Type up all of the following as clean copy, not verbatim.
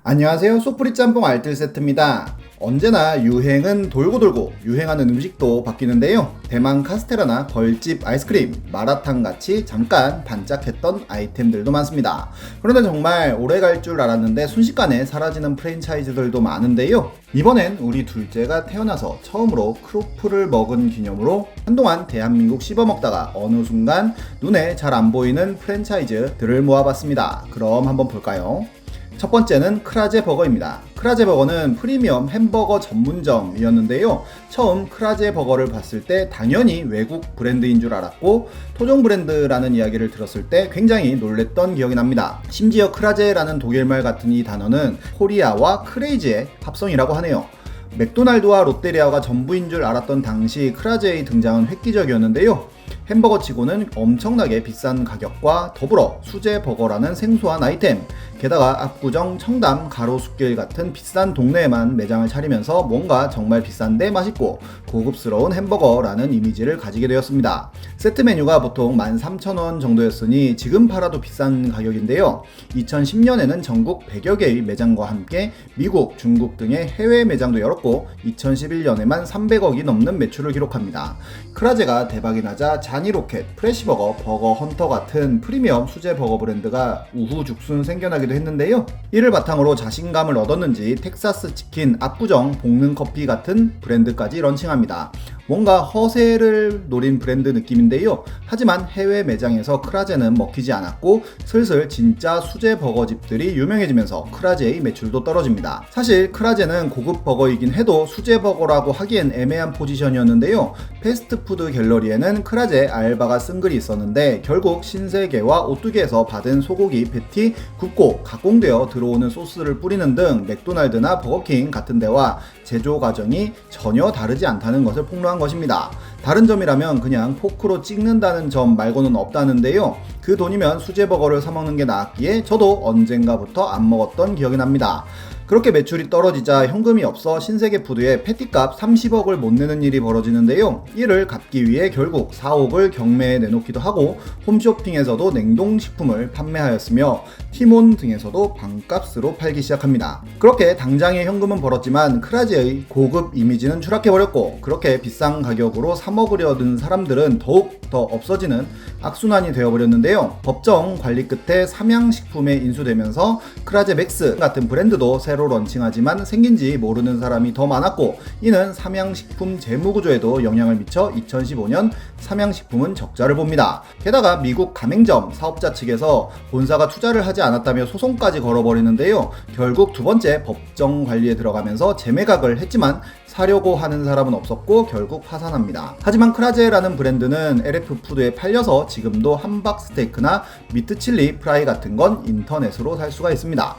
안녕하세요. 소프리 짬뽕 알뜰 세트입니다. 언제나 유행은 돌고 돌고 유행하는 음식도 바뀌는데요. 대만 카스테라나 벌집 아이스크림, 마라탕 같이 잠깐 반짝했던 아이템들도 많습니다. 그런데 정말 오래 갈 줄 알았는데 순식간에 사라지는 프랜차이즈들도 많은데요. 이번엔 우리 둘째가 태어나서 처음으로 크로플을 먹은 기념으로 한동안 대한민국 씹어먹다가 어느 순간 눈에 잘 안 보이는 프랜차이즈들을 모아봤습니다. 그럼 한번 볼까요? 첫 번째는 크라제 버거입니다. 크라제 버거는 프리미엄 햄버거 전문점이었는데요. 처음 크라제 버거를 봤을 때 당연히 외국 브랜드인 줄 알았고 토종 브랜드라는 이야기를 들었을 때 굉장히 놀랬던 기억이 납니다. 심지어 크라제라는 독일말 같은 이 단어는 코리아와 크레이지의 합성이라고 하네요. 맥도날드와 롯데리아가 전부인 줄 알았던 당시 크라제의 등장은 획기적이었는데요. 햄버거 치고는 엄청나게 비싼 가격과 더불어 수제 버거라는 생소한 아이템, 게다가 압구정, 청담, 가로수길 같은 비싼 동네에만 매장을 차리면서 뭔가 정말 비싼데 맛있고 고급스러운 햄버거라는 이미지를 가지게 되었습니다. 세트 메뉴가 보통 13,000원 정도였으니 지금 팔아도 비싼 가격인데요. 2010년에는 전국 100여 개의 매장과 함께 미국, 중국 등의 해외 매장도 열었고 2011년에만 300억이 넘는 매출을 기록합니다. 크라제가 대박이 나자 자니로켓, 프레시버거, 버거헌터 같은 프리미엄 수제 버거 브랜드가 우후죽순 생겨나기도 했는데요. 이를 바탕으로 자신감을 얻었는지 텍사스 치킨, 압구정, 볶는 커피 같은 브랜드까지 런칭합니다. 뭔가 허세를 노린 브랜드 느낌인데요. 하지만 해외 매장에서 크라제는 먹히지 않았고 슬슬 진짜 수제 버거집들이 유명해지면서 크라제의 매출도 떨어집니다. 사실 크라제는 고급 버거이긴 해도 수제 버거라고 하기엔 애매한 포지션이었는데요. 패스트푸드 갤러리에는 크라제 알바가 쓴 글이 있었는데 결국 신세계와 오뚜기에서 받은 소고기 패티 굽고 가공되어 들어오는 소스를 뿌리는 등 맥도날드나 버거킹 같은 데와 제조 과정이 전혀 다르지 않다는 것을 폭로한 것입니다. 다른 점이라면 그냥 포크로 찍는다는 점 말고는 없다는데요. 그 돈이면 수제버거를 사먹는 게 나았기에 저도 언젠가부터 안 먹었던 기억이 납니다. 그렇게 매출이 떨어지자 현금이 없어 신세계푸드에 패티값 30억을 못 내는 일이 벌어지는데요. 이를 갚기 위해 결국 4억을 경매에 내놓기도 하고 홈쇼핑에서도 냉동식품을 판매하였으며 티몬 등에서도 반값으로 팔기 시작합니다. 그렇게 당장의 현금은 벌었지만 크라제의 고급 이미지는 추락해버렸고 그렇게 비싼 가격으로 사먹으려 든 사람들은 더욱 더 없어지는 악순환이 되어버렸는데요. 법정 관리 끝에 삼양식품에 인수되면서 크라제 맥스 같은 브랜드도 새로 런칭하지만 생긴지 모르는 사람이 더 많았고 이는 삼양식품 재무구조에도 영향을 미쳐 2015년 삼양식품은 적자를 봅니다. 게다가 미국 가맹점 사업자 측에서 본사가 투자를 하지 않았다며 소송까지 걸어버리는데요. 결국 두 번째 법정 관리에 들어가면서 재매각을 했지만 사려고 하는 사람은 없었고 결국 파산합니다. 하지만 크라제라는 브랜드는 LF푸드에 팔려서 지금도 함박스테이크나 미트칠리 프라이 같은 건 인터넷으로 살 수가 있습니다.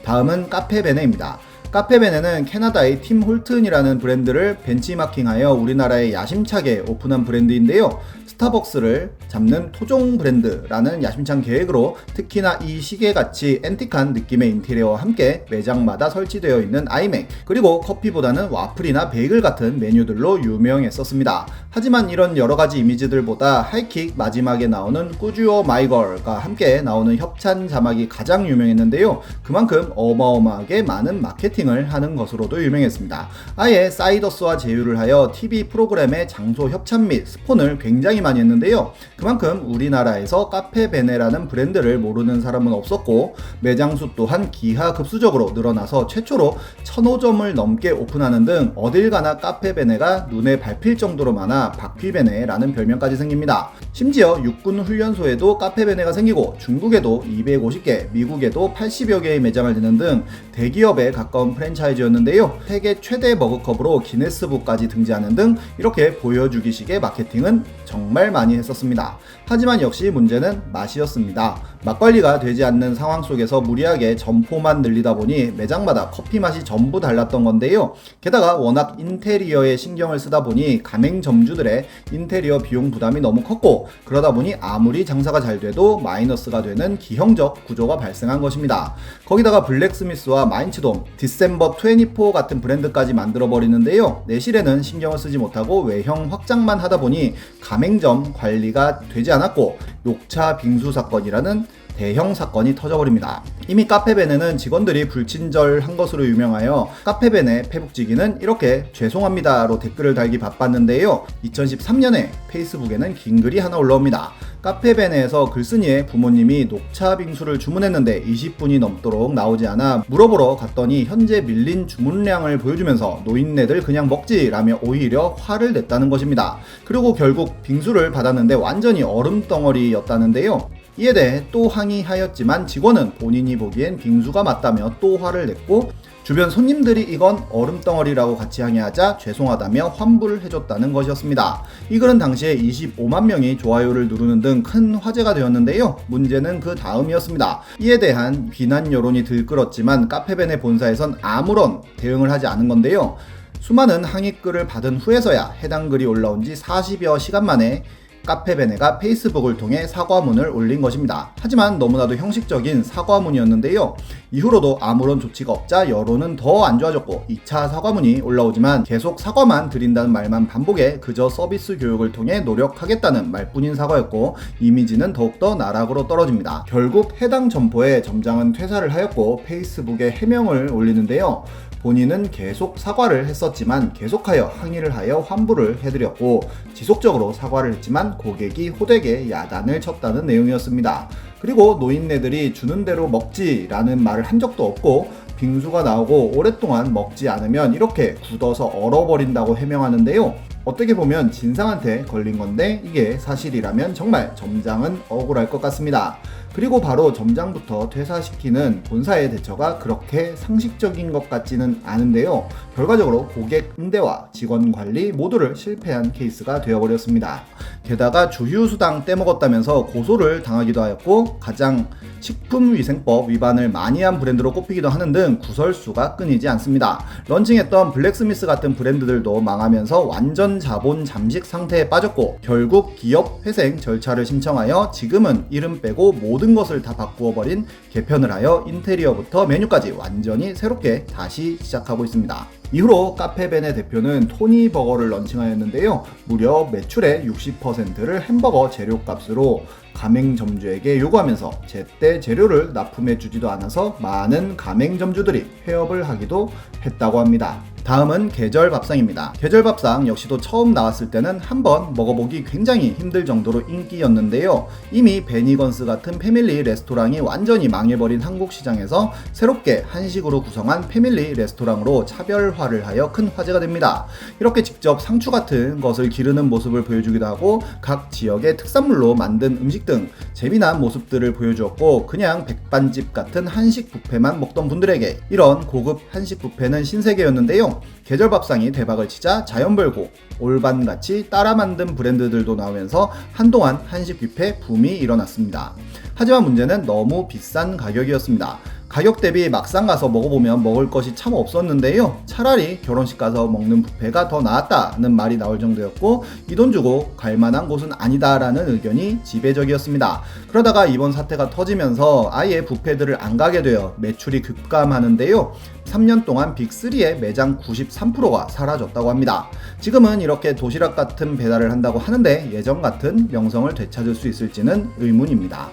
다음은 카페베네입니다. 카페베네는 캐나다의 팀 홀튼이라는 브랜드를 벤치마킹하여 우리나라에 야심차게 오픈한 브랜드인데요. 스타벅스를 잡는 토종 브랜드라는 야심찬 계획으로 특히나 이 시계같이 앤틱한 느낌의 인테리어와 함께 매장마다 설치되어 있는 아이맥 그리고 커피보다는 와플이나 베이글 같은 메뉴들로 유명했었습니다. 하지만 이런 여러가지 이미지들보다 하이킥 마지막에 나오는 꾸주어 마이걸과 함께 나오는 협찬 자막이 가장 유명했는데요. 그만큼 어마어마하게 많은 마케팅을 하는 것으로도 유명했습니다. 아예 사이더스와 제휴를 하여 TV 프로그램의 장소 협찬 및 스폰을 굉장히 많이 했는데요. 그만큼 우리나라에서 카페베네라는 브랜드를 모르는 사람은 없었고 매장수 또한 기하급수적으로 늘어나서 최초로 1,000호점을 넘게 오픈하는 등 어딜 가나 카페베네가 눈에 밟힐 정도로 많아 바퀴베네라는 별명까지 생깁니다. 심지어 육군 훈련소에도 카페베네가 생기고 중국에도 250개, 미국에도 80여 개의 매장을 드는 등 대기업에 가까운 프랜차이즈였는데요. 세계 최대 머그컵으로 기네스북까지 등재하는 등 이렇게 보여주기식의 마케팅은 정말 많이 했었습니다. 하지만 역시 문제는 맛이었습니다. 맛관리가 되지 않는 상황 속에서 무리하게 점포만 늘리다 보니 매장마다 커피 맛이 전부 달랐던 건데요. 게다가 워낙 인테리어에 신경을 쓰다 보니 가맹점주들의 인테리어 비용 부담이 너무 컸고 그러다 보니 아무리 장사가 잘 돼도 마이너스가 되는 기형적 구조가 발생한 것입니다. 거기다가 블랙스미스와 마인츠돔, 디셈버 24 같은 브랜드까지 만들어버리는데요. 내실에는 신경을 쓰지 못하고 외형 확장만 하다 보니 가맹점 관리가 되지 않았고 녹차 빙수 사건이라는 대형 사건이 터져버립니다. 이미 카페베네는 직원들이 불친절한 것으로 유명하여 카페베네 페북지기는 이렇게 죄송합니다로 댓글을 달기 바빴는데요. 2013년에 페이스북에는 긴 글이 하나 올라옵니다. 카페베네에서 글쓴이의 부모님이 녹차 빙수를 주문했는데 20분이 넘도록 나오지 않아 물어보러 갔더니 현재 밀린 주문량을 보여주면서 노인네들 그냥 먹지 라며 오히려 화를 냈다는 것입니다. 그리고 결국 빙수를 받았는데 완전히 얼음덩어리였다는데요. 이에 대해 또 항의하였지만 직원은 본인이 보기엔 빙수가 맞다며 또 화를 냈고 주변 손님들이 이건 얼음덩어리라고 같이 항의하자 죄송하다며 환불을 해줬다는 것이었습니다. 이 글은 당시에 25만 명이 좋아요를 누르는 등 큰 화제가 되었는데요. 문제는 그 다음이었습니다. 이에 대한 비난 여론이 들끓었지만 카페베네 본사에선 아무런 대응을 하지 않은 건데요. 수많은 항의글을 받은 후에서야 해당 글이 올라온 지 40여 시간 만에 카페베네가 페이스북을 통해 사과문을 올린 것입니다. 하지만 너무나도 형식적인 사과문이었는데요. 이후로도 아무런 조치가 없자 여론은 더 안 좋아졌고 2차 사과문이 올라오지만 계속 사과만 드린다는 말만 반복해 그저 서비스 교육을 통해 노력하겠다는 말뿐인 사과였고 이미지는 더욱더 나락으로 떨어집니다. 결국 해당 점포의 점장은 퇴사를 하였고 페이스북에 해명을 올리는데요. 본인은 계속 사과를 했었지만 계속하여 항의를 하여 환불을 해드렸고 지속적으로 사과를 했지만 고객이 호되게 야단을 쳤다는 내용이었습니다. 그리고 노인네들이 주는 대로 먹지라는 말을 한 적도 없고 빙수가 나오고 오랫동안 먹지 않으면 이렇게 굳어서 얼어버린다고 해명하는데요. 어떻게 보면 진상한테 걸린 건데 이게 사실이라면 정말 점장은 억울할 것 같습니다. 그리고 바로 점장부터 퇴사시키는 본사의 대처가 그렇게 상식적인 것 같지는 않은데요. 결과적으로 고객 응대와 직원 관리 모두를 실패한 케이스가 되어버렸습니다. 게다가 주휴수당 떼먹었다면서 고소를 당하기도 하였고 가장 식품위생법 위반을 많이 한 브랜드로 꼽히기도 하는 등 구설수가 끊이지 않습니다. 런칭했던 블랙스미스 같은 브랜드들도 망하면서 완전 자본 잠식 상태에 빠졌고 결국 기업 회생 절차를 신청하여 지금은 이름 빼고 모든 것을 다 바꾸어버린 개편을 하여 인테리어부터 메뉴까지 완전히 새롭게 다시 시작하고 있습니다. 이후로 카페베네 대표는 토니버거를 런칭하였는데요. 무려 매출의 60%를 햄버거 재료값으로 가맹점주에게 요구하면서 제때 재료를 납품해주지도 않아서 많은 가맹점주들이 폐업을 하기도 했다고 합니다. 다음은 계절밥상입니다. 계절밥상 역시도 처음 나왔을 때는 한번 먹어보기 굉장히 힘들 정도로 인기였는데요. 이미 베니건스 같은 패밀리 레스토랑이 완전히 망해버린 한국 시장에서 새롭게 한식으로 구성한 패밀리 레스토랑으로 차별화를 하여 큰 화제가 됩니다. 이렇게 직접 상추 같은 것을 기르는 모습을 보여주기도 하고 각 지역의 특산물로 만든 음식 등 재미난 모습들을 보여주었고 그냥 백반집 같은 한식 뷔페만 먹던 분들에게 이런 고급 한식 뷔페는 신세계였는데요. 계절밥상이 대박을 치자 자연별고 올반같이 따라 만든 브랜드들도 나오면서 한동안 한식 뷔페 붐이 일어났습니다. 하지만 문제는 너무 비싼 가격이었습니다. 가격 대비 막상 가서 먹어보면 먹을 것이 참 없었는데요. 차라리 결혼식 가서 먹는 뷔페가 더 나았다는 말이 나올 정도였고 이 돈 주고 갈만한 곳은 아니다라는 의견이 지배적이었습니다. 그러다가 이번 사태가 터지면서 아예 뷔페들을 안 가게 되어 매출이 급감하는데요. 3년 동안 빅3의 매장 93%가 사라졌다고 합니다. 지금은 이렇게 도시락 같은 배달을 한다고 하는데 예전 같은 명성을 되찾을 수 있을지는 의문입니다.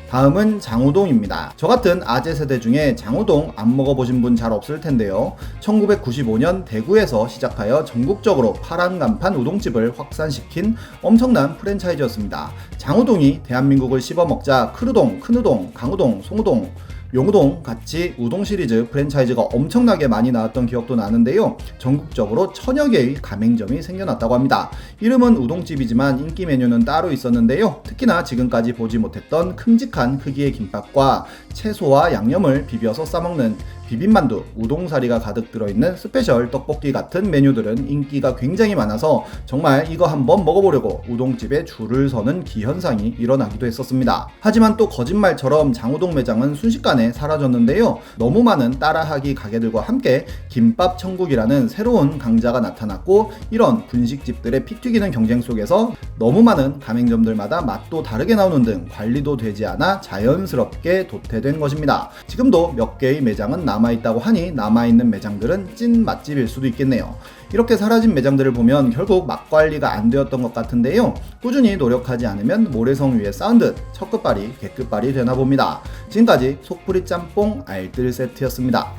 다음은 장우동입니다. 저같은 아재 세대 중에 장우동 안 먹어보신 분 잘 없을 텐데요. 1995년 대구에서 시작하여 전국적으로 파란 간판 우동집을 확산시킨 엄청난 프랜차이즈였습니다. 장우동이 대한민국을 씹어먹자 크루동, 큰우동, 강우동, 송우동, 용우동 같이 우동 시리즈 프랜차이즈가 엄청나게 많이 나왔던 기억도 나는데요. 전국적으로 1000여 개의 가맹점이 생겨났다고 합니다. 이름은 우동집이지만 인기 메뉴는 따로 있었는데요. 특히나 지금까지 보지 못했던 큼직한 크기의 김밥과 채소와 양념을 비벼서 싸먹는 비빔만두, 우동사리가 가득 들어있는 스페셜 떡볶이 같은 메뉴들은 인기가 굉장히 많아서 정말 이거 한번 먹어보려고 우동집에 줄을 서는 기현상이 일어나기도 했었습니다. 하지만 또 거짓말처럼 장우동 매장은 순식간에 사라졌는데요. 너무 많은 따라하기 가게들과 함께 김밥 천국이라는 새로운 강자가 나타났고 이런 분식집들의 피 튀기는 경쟁 속에서 너무 많은 가맹점들마다 맛도 다르게 나오는 등 관리도 되지 않아 자연스럽게 도태된 된 것입니다. 지금도 몇 개의 매장은 남아있다고 하니 남아있는 매장들은 찐 맛집일 수도 있겠네요. 이렇게 사라진 매장들을 보면 결국 맛 관리가 안 되었던 것 같은데요. 꾸준히 노력하지 않으면 모래성 위에 쌓은 듯 첫끝발이 개끝발이 되나 봅니다. 지금까지 속풀이 짬뽕 알뜰 세트였습니다.